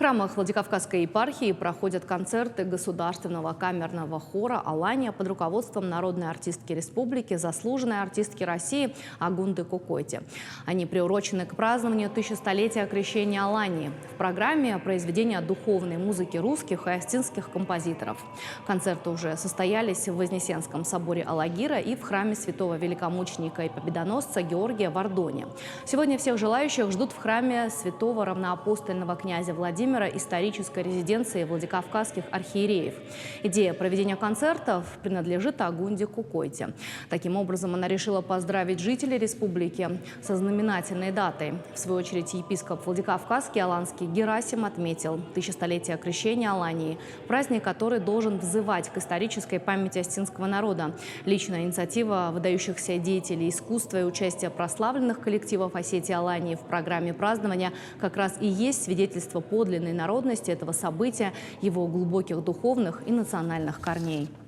храмах Владикавказской епархии проходят концерты Государственного камерного хора «Алания» под руководством народной артистки республики, заслуженной артистки России Агунды Кукойти. Они приурочены к празднованию 1000-летия крещения Алании. В программе произведения духовной музыки русских и остинских композиторов. Концерты уже состоялись в Вознесенском соборе Алагира и в храме святого великомученика и победоносца Георгия в Ордоне. Сегодня всех желающих ждут в храме святого равноапостольного князя Владимира исторической резиденции владикавказских архиереев. Идея проведения концертов принадлежит Агунде Кукойти. Таким образом, она решила поздравить жителей республики со знаменательной датой. В свою очередь, епископ Владикавказский Аланский Герасим отметил 1000-летие крещения Алании, праздник, который должен взывать к исторической памяти остинского народа. Личная инициатива выдающихся деятелей искусства и участие прославленных коллективов Осетии Алании в программе празднования как раз и есть свидетельство подлинной народности этого события, его глубоких духовных и национальных корней.